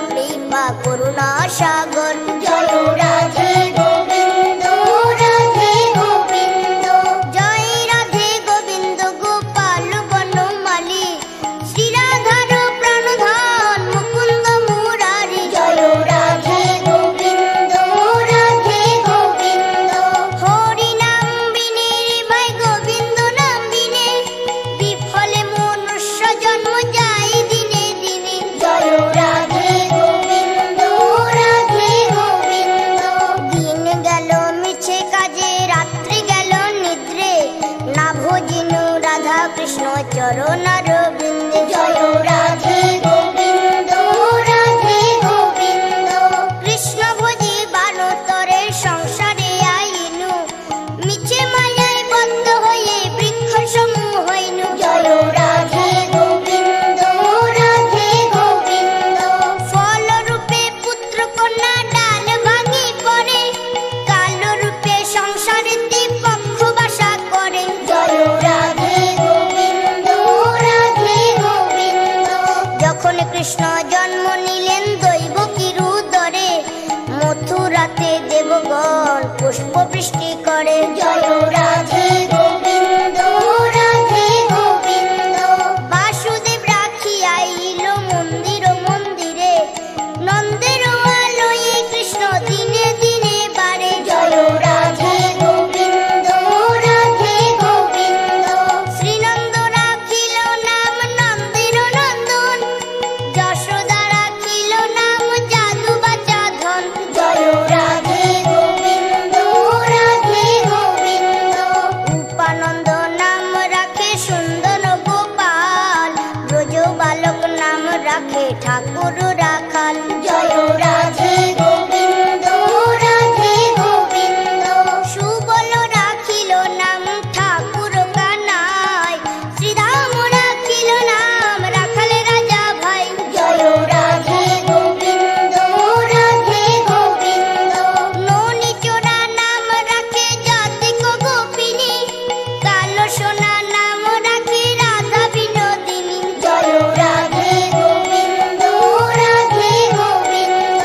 কৃপা করুণা সাগর। জয় রাধে গোবিন্দ, রাধে গোবিন্দ, জয় রাধে গোবিন্দ গোপাল বনমালী, শ্রীরাধার প্রাণধন মুকুন্দ মুরারি। জয় রাধে গোবিন্দ, রাধে গোবিন্দ, হরি নাম বিনে ভাই গোবিন্দ নাম বিনে, বিফলে মনুষ্য জন্ম যায় দিনে দিনে। জয় রাধে গোবিন্দ, রাধে গোবিন্দ, দিন গেল মিছে কাজে, রাত্রি গেল নিদ্রে, না ভজিনু রাধা কৃষ্ণ চরণার বৃন্দে। জয় রাধে গোবিন্দ, রাধে গোবিন্দ, কৃষ্ণ ভজি বানতরে সংসারে আইনু, মিছে মায়ায় বদ্ধ হয়ে বৃক্ষ সমূহ হইনু। জয় রাধে গোবিন্দ, রাধে গোবিন্দ, ফল রূপে পুত্র কন্যা ডাল ভাঙি পড়ে, কাল রূপে সংসারেতে পক্ষ বাসা করে। জয় রাধে গোবিন্দ, রাধে গোবিন্দ, যখন কৃষ্ণ জন্ম নিলেন দৈবকীর উদরে, মথুরাতে দেবগণ পুষ্প বৃষ্টি করে। জয় রাধে গোবিন্দ, রাধে গোবিন্দ, বাসুদেব রাখি আইল মন্দির মন্দিরে, নন্দের আলোয়ে কৃষ্ণ দিনে দিনে বাড়ে। জয় রাধে গোবিন্দ, রাধে গোবিন্দ, শ্রীনন্দ রাখিল নাম নন্দের নন্দন, যশোদা রাখিল নাম জাদু বাচা ধন। জয় রাধে গোবিন্দ, রাধে গোবিন্দ, উপানন্দ নাম রাখে সুন্দর গোপাল, ব্রজ বালক নাম রাখে ঠাকুর রাখাল। জয় রাধে গোবিন্দ, রাধে গোবিন্দ, সুবল রাখিল নাম ঠাকুর কানাই, শ্রীরাম রাখিল নাম রাখাল রাজা ভাই। জয় রাধে গোবিন্দ, রাধে গোবিন্দ, ননি চোরা নাম রাখে জাতিক গোপিনী, কালো সোনা নাম রাখে রাধা বিনোদিনী। জয় রাধে গোবিন্দ, রাধে গোবিন্দ,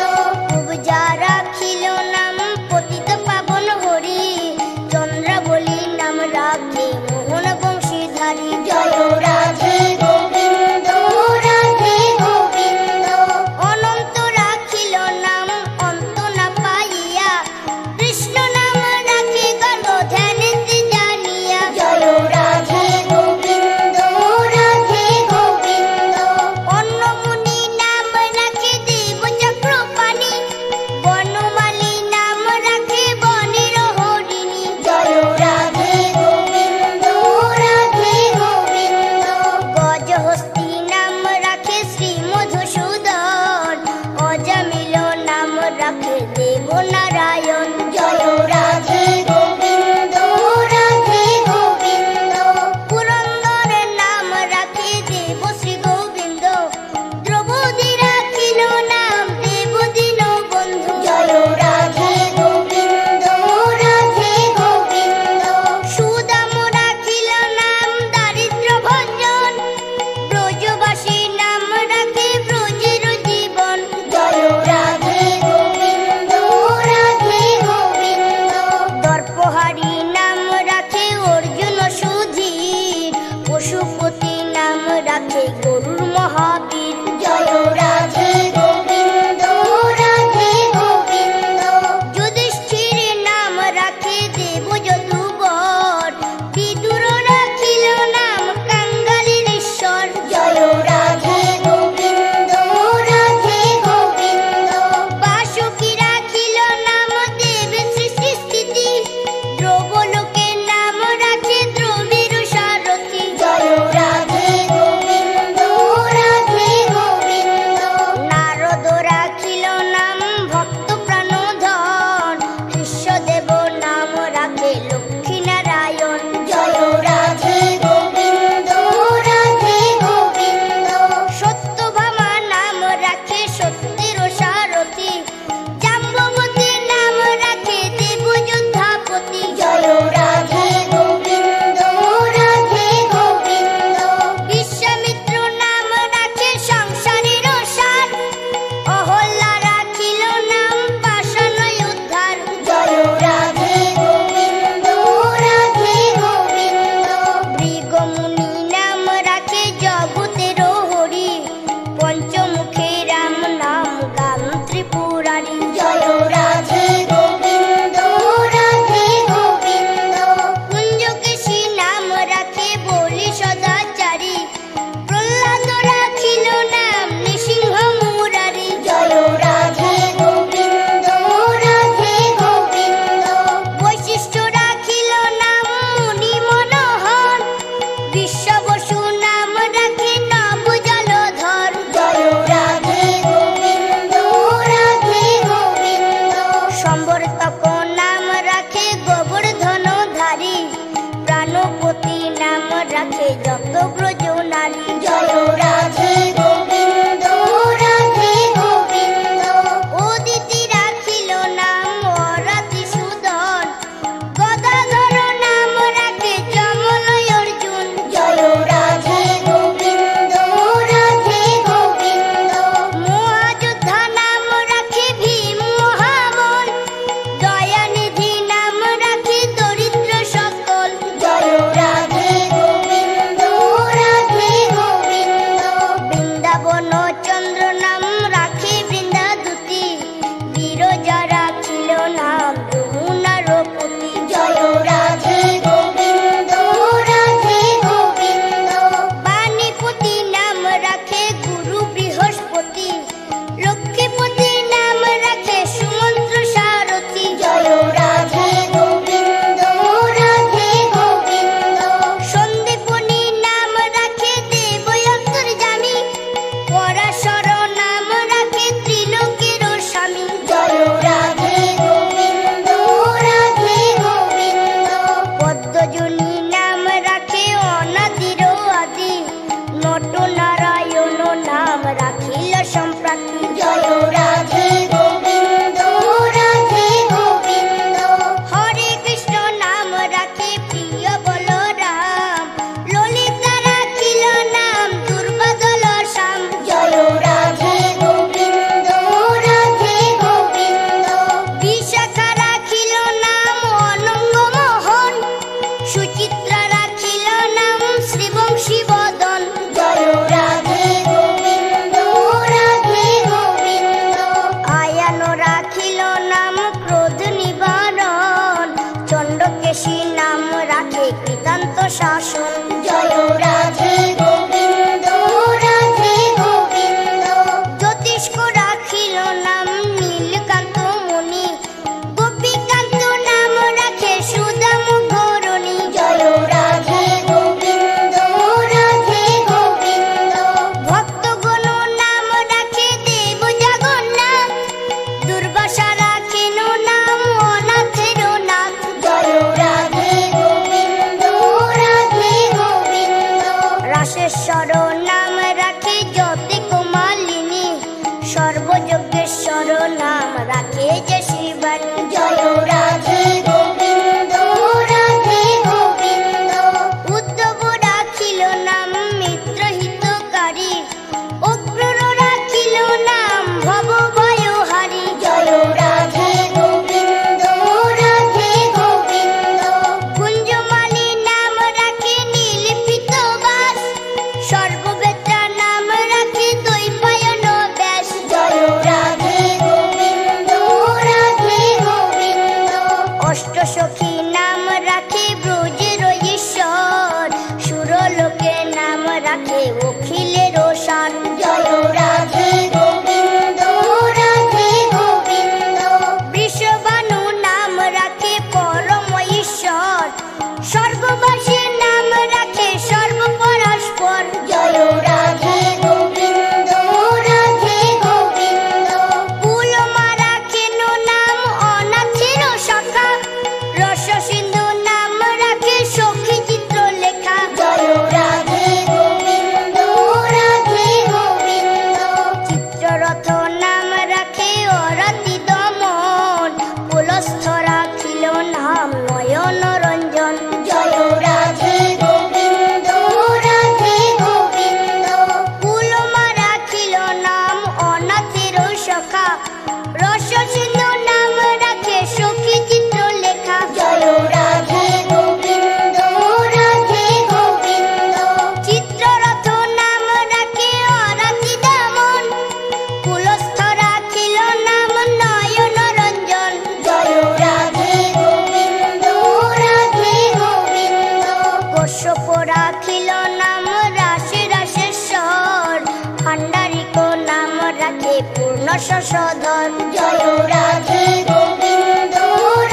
পূর্ণ শশধর। জয় রাধে গোবিন্দ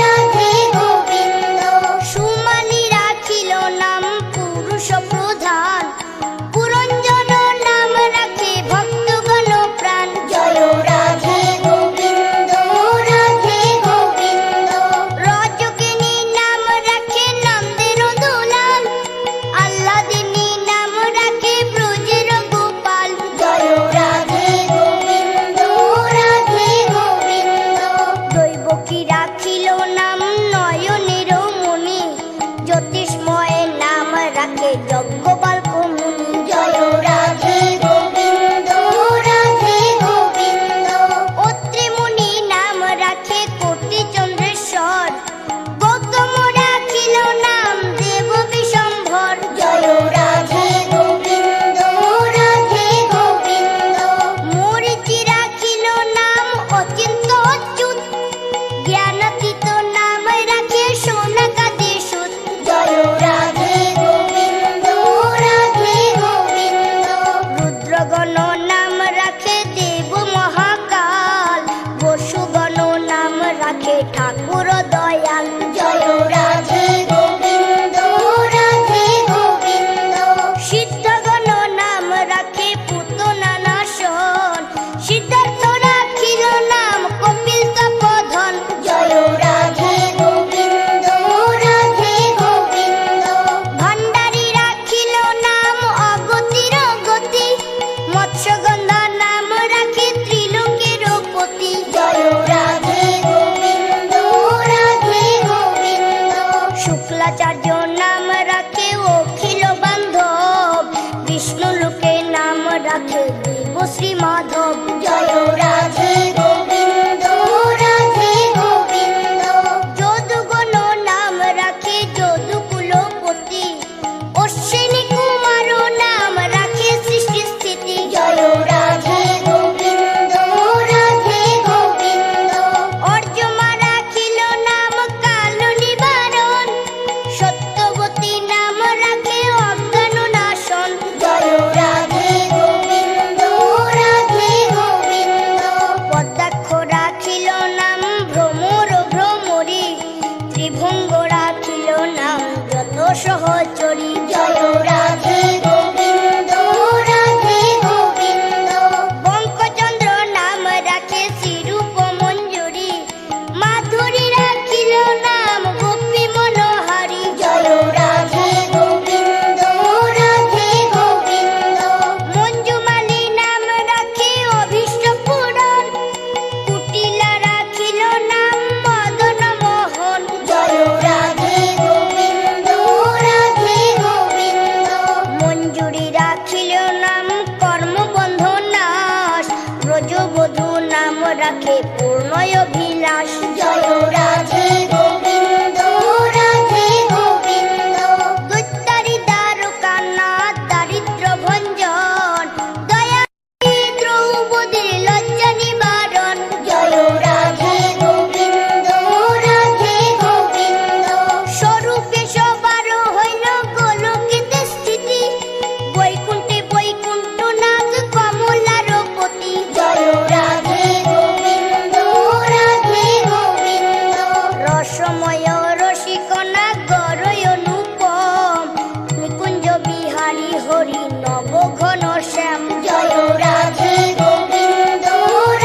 রাধে গোবিন্দ। সুমালি রাখিল নাম পুরুষ প্রধান, পুরঞ্জন নাম রাখে ভক্তগণ প্রাণ। জয় রাধে গোবিন্দ রাধে গোবিন্দ। রজকিনী নাম রাখে নন্দের দুলাল, আল্লাদিনী নাম রাখে ব্রজের গোপাল। জয় রাধে গোবিন্দ রাধে গোবিন্দ। দৈবকী রাখিল নাম নয়নের মণি, জ্যোতিষ্ময়ের নাম রাখে যজ্ঞবাল্ক মুনি। জয় রাধে গোবিন্দ রাধে গোবিন্দ। অত্রি মুনি নাম রাখে কোটি চন্দ্রেশ্বর, গৌতম রাখিল নাম দেব বিশম্ভর। জয় রাধে গোবিন্দ রাধে গোবিন্দ। মরিচি রাখিল নাম অচিন্ত অচ্যুত, জ্ঞানাতীত নাম রাখে সোনাকাদি সুত। জয় রাধে গোবিন্দ রাধে গোবিন্দ। রুদ্রগণ নাম রাখে দেব মহাকাল, বসুগণ নাম রাখে ঠাকুর দয়াল। জয় রাধে গোবিন্দ রাধে গোবিন্দ। সিদ্ধগণ নাম রাখে পুতনা নাশন, সিদ্ধার্থ রাখিল নাম কপিল তপোধন। জয় রাধে গোবিন্দ রাধে গোবিন্দ। ভান্ডারী রাখিল নাম অগতির গতি, মৎস্যগন্ধা নাম রাখে ত্রিলোকের পতি। জয় রাধে গোবিন্দ রাধে গোবিন্দ। শুক্লাচার্য নাম রাখে অখিল বান্ধব, বিষ্ণু লোকে নাম রাখে দেব শ্রী মাধব। জয় রাধে গোবিন্দ রাধে গোবিন্দ। যদুগণ নাম রাখে যদুকুলপতি, অশ্বিনী কুমার নাম রাখে সৃষ্টি স্থিতি। জয় রাধে গোবিন্দ রাধে গোবিন্দ। অর্যমা রাখিল নাম কাল নিবারণ, সত্যবতী নাম রাখে অজ্ঞান নাশন। জয় রাধে গোবিন্দ রাধে গোবিন্দ। পদ্মাক্ষ রাখিল নাম ভ্রমর ভ্রমরী, ত্রিভঙ্গ রাখিল নাম যত সহচরী। জয় রাধে গোবিন্দ রাধে গোবিন্দ। বঙ্কচন্দ্র নাম রাখে শ্রীরূপ মঞ্জুরি, মাধুরী রাখিল নাম গোপী মনোহারী। জয় রাধে গোবিন্দ রাধে গোবিন্দ। মঞ্জুমালী নাম রাখে অভীষ্ট পূরণ, কুটিলা রাখিল নাম মদন মোহন। জয় রাধে গোবিন্দ রাধে গোবিন্দ। মঞ্জুরি রাখিল নাম কর্মবন্ধ নাশ, ব্রজবধূ নাম রাখে পূর্ণয় অভিলাষ। জয় রাধে গোবিন্দ রাধে গোবিন্দ। দৈত্যারি দ্বারকানাথ দারিদ্র ভঞ্জন, দয়া দ্রৌপদীর লজ্জা নিবারণ। জয় রাধে গোবিন্দ রাধে গোবিন্দ। স্বরূপে সবার হইল গোলকেতে স্থিতি, বৈকুণ্ঠে বৈকুণ্ঠনাথ কমলার পতি। জয় রাধে গোবিন্দ রাধে গোবিন্দ। রসময় রসিকনা গরয় অনুপম, নিকুঞ্জ বিহারী হরি নব ঘন শ্যাম। জয় রাধে গোবিন্দ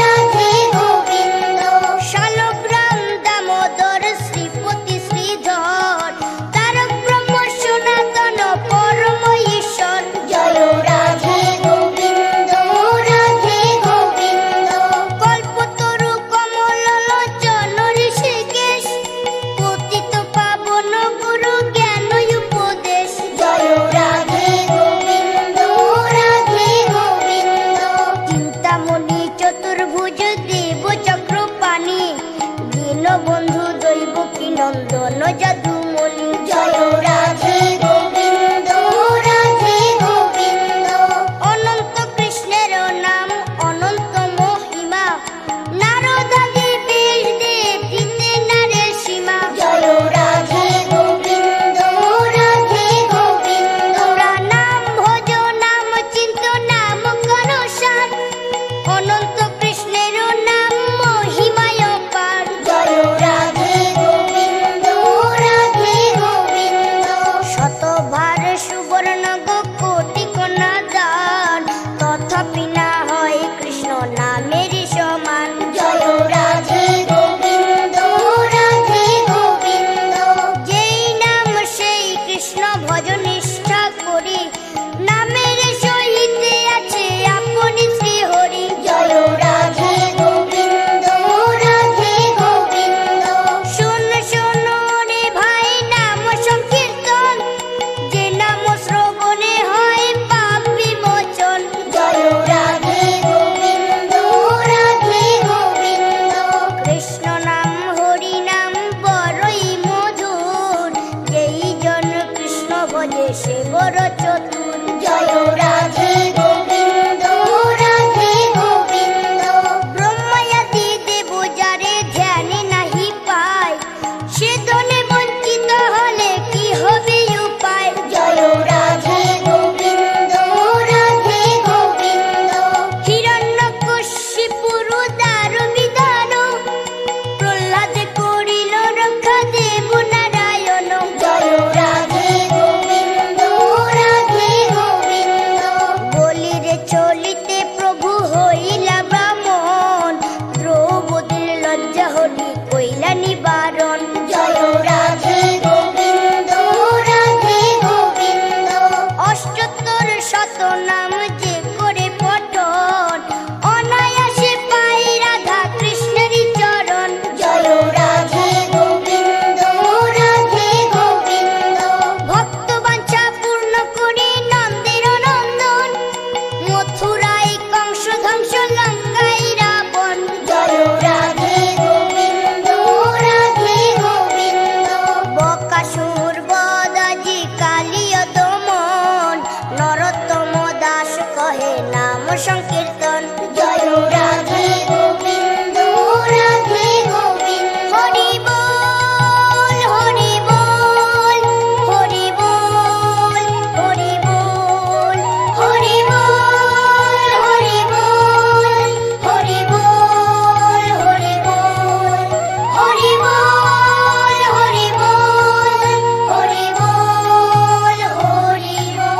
রাধে গোবিন্দ। শালগ্রাম দামোদর শ্রীপতি শ্রীধর, তারক ব্রহ্ম সনাতন পরম ঈশ্বর। জয় রাধে গোবিন্দ রাধে গোবিন্দ। কল্পতরু কমল লোচন ঋষিকেশ, পতিত পাবন গুরু জ্ঞান উপদেশ। জয় রাধে গোবিন্দ রাধে গোবিন্দ। চিন্তামণি চতুর্ভুজ দেব চক্রপাণি, দীনবন্ধু দৈবকী নন্দন যদুমণি। জয় রাধে গোবিন্দ রাধে গোবিন্দ। অনন্ত কৃষ্ণের নাম অনন্ত মহিমা, নারদাদি বেশ দেব দিতে নারে সীমা। জয় রাধে গোবিন্দ রাধে গোবিন্দ। নাম ভজ নাম চিন্ত নাম কর সার, অনন্ত কৃষ্ণের রাধে গোবিন্দ রাধে গোবিন্দ হরি বল হরি বল হরি বল হরি বল হরি বল হরি বল হরি বল হরি বল হরি বল হরি বল হরি বল হরি বল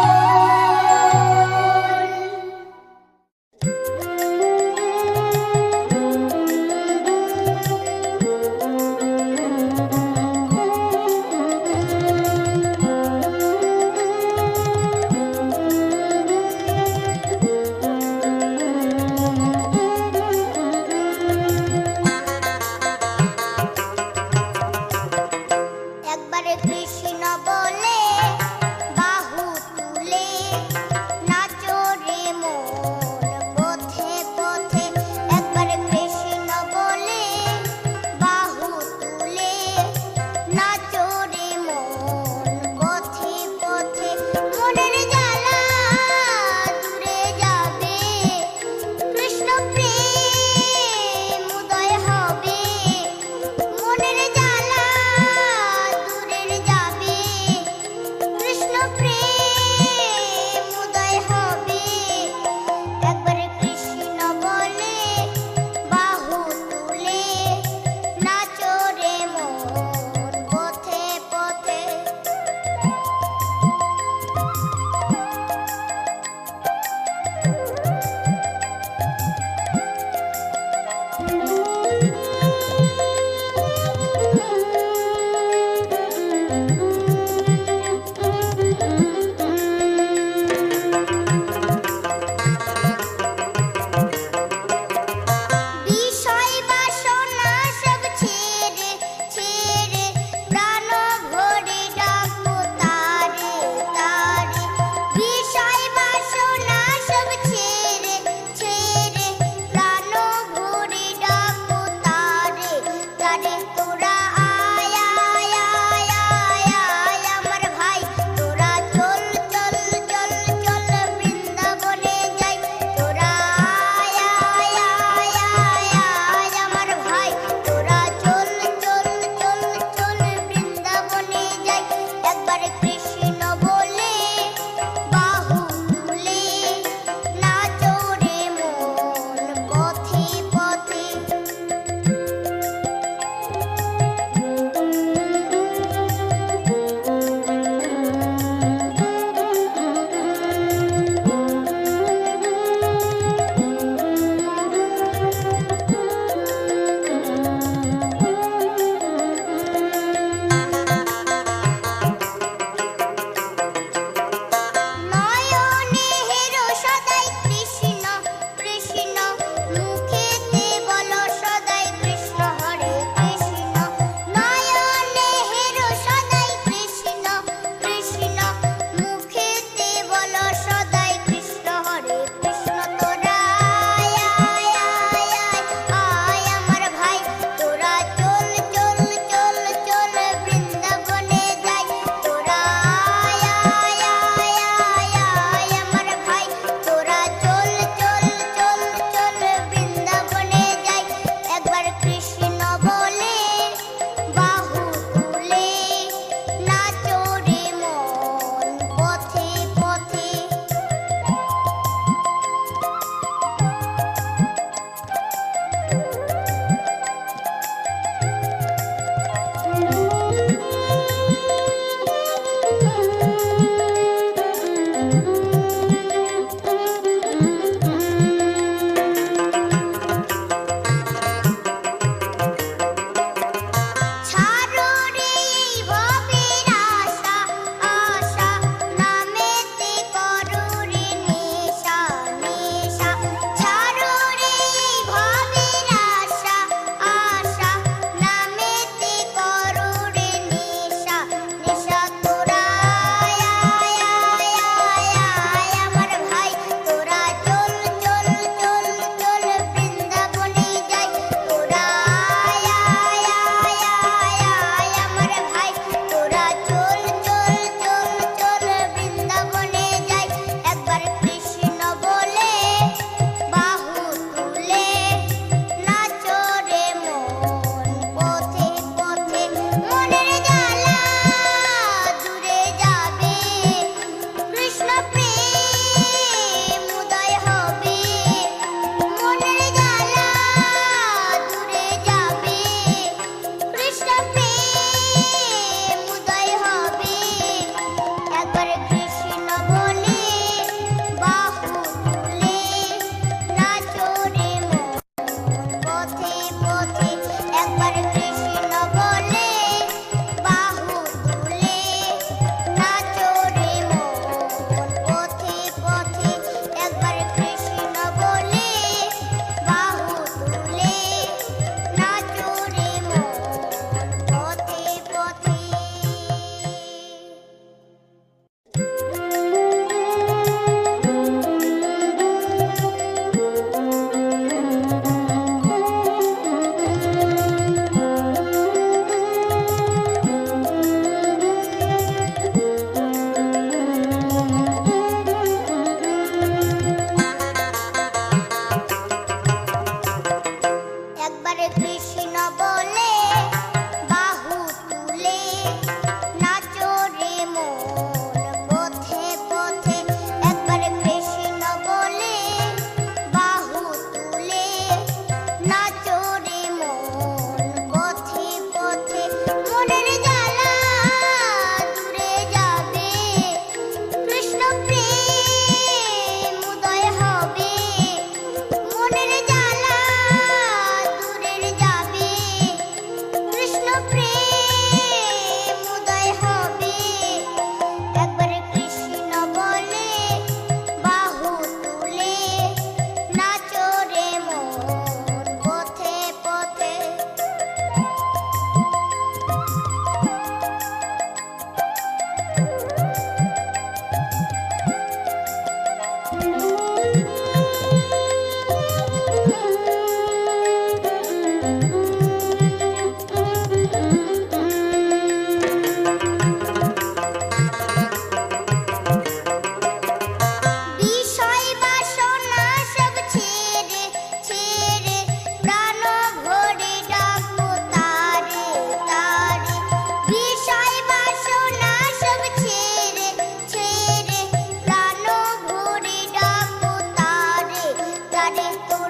রাধে